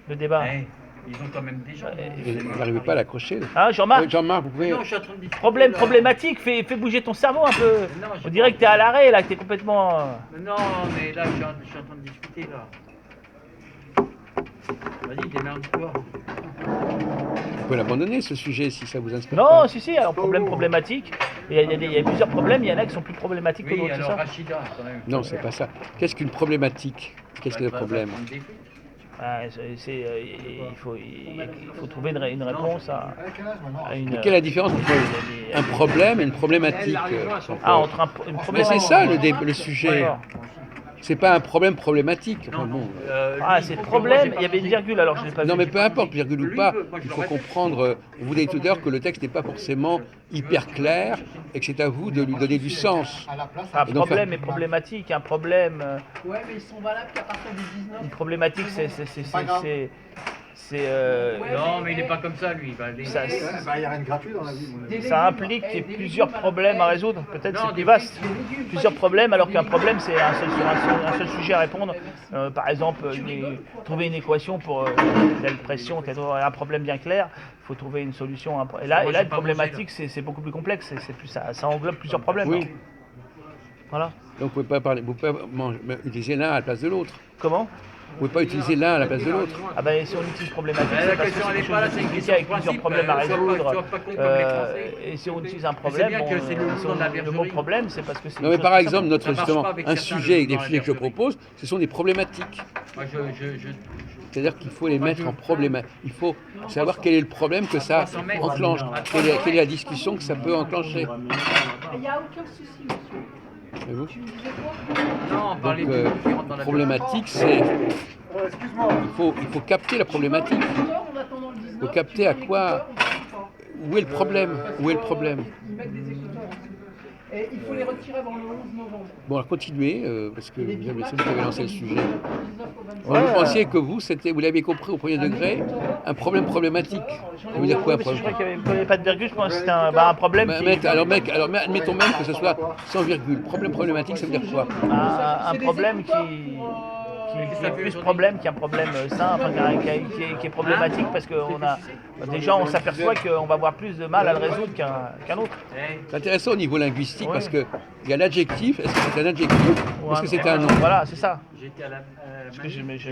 le débat. Ils ont quand même des gens. Vous n'arrivez pas à l'accrocher. Ah, Jean-Marc, Jean-Marc, vous pouvez. Non, je suis en train de discuter. problématique, fais bouger ton cerveau un peu. Non, On dirait que t'es à l'arrêt là, que t'es complètement. Non, mais là, je suis en train de discuter, là. Vas-y, démerde-toi. Vous pouvez l'abandonner ce sujet si ça vous inspire. Non, pas. si, alors problématique. Il y a plusieurs problèmes, il y en a qui sont plus problématiques que Oui, d'autres, c'est alors ça Rachida, quand même. Non, c'est pas ça. Qu'est-ce qu'une problématique? Qu'est-ce que le problème? Ah, il faut trouver une réponse à une. Mais quelle est la différence entre un problème et une problématique? Ah, entre une Mais problématique. c'est ça le sujet. D'accord. C'est pas un problème problématique. Enfin, bon. Ah, c'est le problème, il y avait une virgule alors je l'ai pas vu. Non, mais peu importe, virgule ou pas, il faut comprendre, vous l'avez dit tout à l'heure, que le texte n'est pas forcément hyper clair et que c'est à vous de lui donner du sens. Un problème est problématique, un problème. Ouais, mais ils sont valables qu'à partir du 19. Une problématique, Non, mais il n'est pas comme ça, lui. Il n'y a rien de gratuit dans la vie. ça implique qu'il y ait plusieurs problèmes à résoudre. Peut-être c'est plus vaste. Plusieurs problèmes, alors qu'un problème, c'est un seul sujet à répondre. Par exemple, trouver une équation pour telle pression, un problème bien clair. Il faut trouver une solution. Et là, une problématique, c'est beaucoup plus complexe. Ça englobe plusieurs problèmes. Oui. Voilà. Donc vous ne pouvez pas parler, vous pouvez pas utiliser l'un à la place de l'autre. Comment? Vous ne pouvez pas utiliser l'un à la place de l'autre. Ah ben si on utilise problématique, La c'est parce que question, c'est elle est quelque pas là, chose de c'est une compliqué question avec de plusieurs principe, problèmes à sois résoudre. pas con comme les Français. Et si on utilise un C'est problème, bien que c'est le nom de la le mot bergerie. problème, c'est parce que c'est. Non mais par exemple, notre Ça marche justement, pas avec un certains sujet, dans des la sujets que je bergerie. propose, ce sont des problématiques. Moi, C'est-à-dire qu'il faut les mettre en problématique. Il faut savoir quel est le problème que ça enclenche, quelle est la discussion que ça peut enclencher. Il n'y a aucun souci, monsieur. Voyez-vous. Tu me disais quoi? Non, on Donc, parlait de qui rentre dans la problématique, c'est. Excuse-moi. Il faut capter la problématique. On attend dans le 19. Il faut capter à quoi. Où est le problème? Où est le problème? Ils mettent des écouteurs. Et il faut les retirer avant le 11 novembre. Bon, alors continuez, parce que vous avez lancé le sujet. Vous Ouais, pensiez que vous l'avez compris au premier degré, un problème problématique. Ça veut dire quoi, un Je problème? crois qu'il n'y avait pas de virgule, je pense que c'était un problème. Alors admettons même que ce soit sans virgule. Problème problématique, ça veut dire quoi? Un problème qui est plus problème qu'un problème simple, qui est problématique parce que déjà on s'aperçoit qu'on va avoir plus de mal à le résoudre qu'un autre. C'est intéressant au niveau linguistique parce qu'il y a l'adjectif. Est-ce que c'est un adjectif ou est-ce que c'est un nom? Voilà, c'est ça. J'étais à la.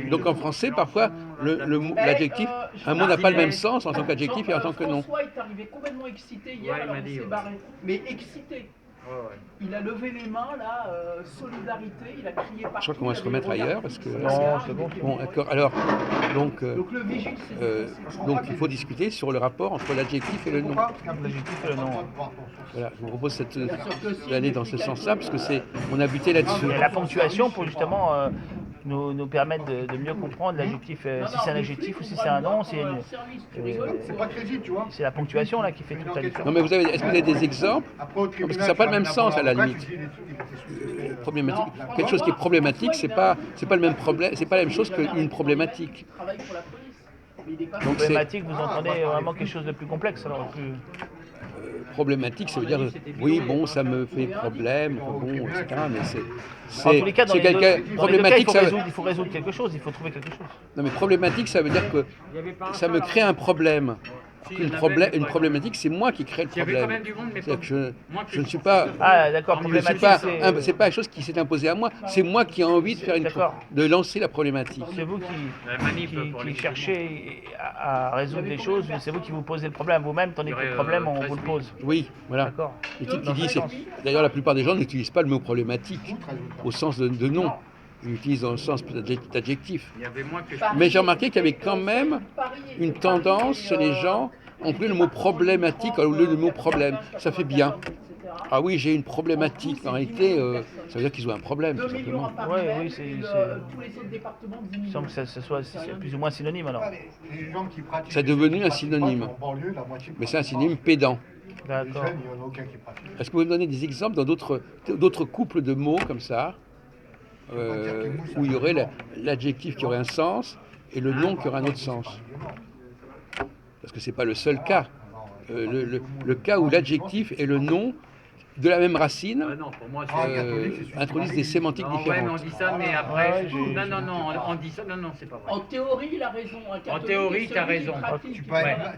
Donc en français, parfois, l'adjectif, un mot n'a pas le même sens en tant qu'adjectif et en tant que nom. François est arrivé complètement excité hier, Ouais, il alors m'a il dit, s'est ouais. barré. Mais excité. Ouais. Il a levé les mains, là, solidarité, il a crié partout. Je crois qu'on va se remettre ailleurs parce que. Non, c'est bon. Bon, d'accord. Alors, donc le vigile, c'est donc il faut discuter sur le rapport entre l'adjectif et le nom. L'adjectif et le nom. Voilà, je vous propose d'aller dans ce sens-là parce que on a buté là-dessus. Et la ponctuation pour justement nous permettre de mieux comprendre l'adjectif, si c'est un adjectif ou si c'est un nom. C'est pas crédible, tu vois. C'est la ponctuation là qui fait toute la différence. Non mais est-ce que vous avez des exemples? Non, parce que ça n'a pas le même sens à la limite. Problématique. Quelque chose qui est problématique, c'est pas le même problème, c'est pas la même chose qu'une problématique. Travaille pour la police. Donc Problématique, vous entendez vraiment quelque chose de plus complexe alors plus. Problématique, ça veut dire oui, bon, ça me fait problème, bon, etc. Mais En tous les cas, dans les deux cas, problématique, il faut résoudre quelque chose, il faut trouver quelque chose. Non, mais problématique, ça veut dire que ça me crée un problème. Une problématique, c'est moi qui crée le problème. C'est-à-dire que je ne suis pas. Ah, d'accord, problématique. C'est pas quelque chose qui s'est imposé à moi. C'est moi qui ai envie de faire de lancer la problématique. C'est vous qui cherchez à résoudre des choses, c'est vous qui vous posez le problème vous-même, tandis que le problème, on vous le pose. Oui, voilà. D'accord. Le type qui dit, d'ailleurs, la plupart des gens n'utilisent pas le mot problématique au sens de nom. Ils l'utilisent dans le sens d'adjectif. Mais j'ai remarqué qu'il y avait quand même une tendance chez les gens à employer le mot problématique au lieu du mot problème. Ça fait bien. Ah oui, j'ai une problématique. En réalité, ça veut dire qu'ils ont un problème, tout simplement. Oui, c'est. Il semble que c'est plus ou moins synonyme alors. C'est devenu un synonyme. Mais c'est un synonyme pédant. D'accord. Est-ce que vous pouvez me donner des exemples dans d'autres couples de mots comme ça, où il y aurait l'adjectif qui aurait un sens et le nom qui aurait un autre sens? Parce que ce n'est pas le seul cas. Le cas où l'adjectif et le nom de la même racine Non, pour moi, introduisent des sémantiques non, ouais, mais on différentes. dit ça, mais après. Ouais, non, on dit ça, non, c'est pas vrai. En théorie, il a raison. Un catholique théorie, est celui t'as qui raison. pratique.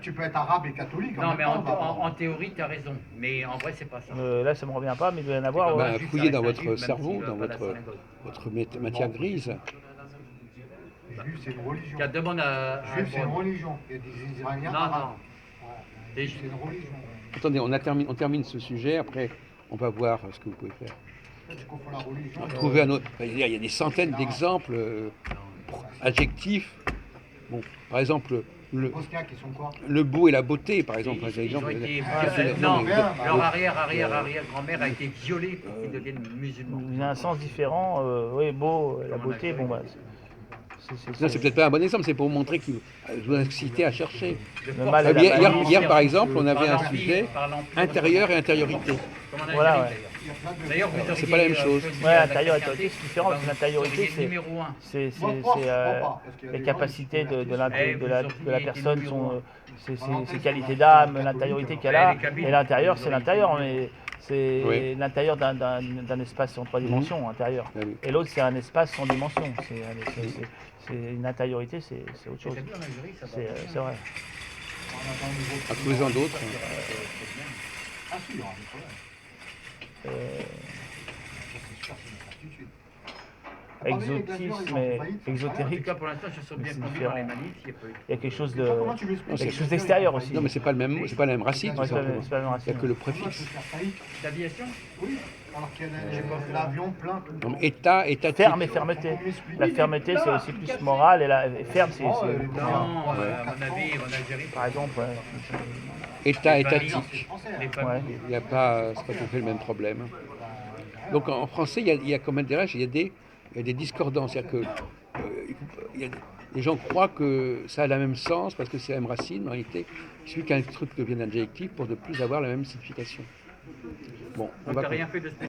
Tu peux être arabe et catholique. Non, mais même temps, en théorie, t'as raison. Mais en vrai, c'est pas ça. Là, ça me revient pas, mais il doit y en avoir. comme ouais. un Ben, juif, fouillez ça dans reste un votre juif, même cerveau, s'il va dans pas à la synagogue. votre matière grise. Juif, c'est une religion. Qu'elle demande à. Juif, c'est une religion. Il y a des Iraniens Non, arabes. non. Ouais. Les- C'est une religion. Attendez, on termine ce sujet, après on va voir ce que vous pouvez faire. Là, tu confonds la religion. Trouver un autre. Il y a des centaines d'exemples adjectifs. Bon, par exemple, Les Bosniaques, ils sont quoi? le beau et la beauté, par exemple. Ils exemple, ont été. non, Non, mais- leur arrière-grand-mère a été violée pour qu'ils deviennent musulmans. Il y a un sens différent. Oui, beau, la beauté, bon, bah. Non, c'est peut-être pas un bon exemple, c'est pour vous montrer que je vous inciter à chercher. Le mal et la Hier, malice. par exemple, on avait un Par sujet l'empire- intérieur et intériorité. Comme en Voilà, Algérie, ouais. d'ailleurs. D'ailleurs, vous C'est auriez, pas la même chose. choisi Ouais, la intérieur et carte intériorité, c'est différent, parce que l'intériorité, vous auriez c'est- numéro 1. C'est Moi, je crois pas, parce qu'il y a les des gens capacités qui sont de la Eh, vous auriez été personne, numéro ses qualités d'âme, l'intériorité qu'elle a. les Kabyles, Et l'intérieur, vous c'est auriez l'intérieur, été mais c'est Oui. l'intérieur d'un espace en 3 dimensions, intérieur. Ah oui. Et l'autre, c'est un espace sans dimension. C'est une intériorité, c'est autre chose. T'as vu en Algérie, ça va. C'est vrai. En trouvez-en d'autres. Ah, si, il y aura des problèmes. Euh, C'est sûr, c'est une certitude. Exotisme et En tout exotérique, cas, pour l'instant, je suis bien C'est conduit différent. dans les manifs. Il y a pas eu. il y a quelque chose Je sais pas comment de. tu m'expliques. Non, quelque c'est- chose d'extérieur aussi. Non, mais c'est pas la même racine, tout Ouais, c'est pas simplement. c'est pas la même Il n'y racine. a que le Comment tu peux préfixe. faire faillite? L'aviation Oui, alors qu'il y a l'avion plein tout le Non, temps. mais État, étatique. Ferme et fermeté. La fermeté, c'est aussi plus moral, et la ferme, c'est. Non, à mon avis, en Algérie, Par exemple, ouais. État Les étatique. Français, les hein. familles. Ouais. Il n'y a pas, c'est pas tout à fait le même problème. Donc en français, il y a comme intérêt, il y a des discordances. C'est-à-dire que les gens croient que ça a le même sens parce que c'est la même racine. Mais en réalité, il suffit qu'un truc devienne adjectif pour ne plus avoir la même signification. Bon, on Donc, va t'as rien fait de spécial.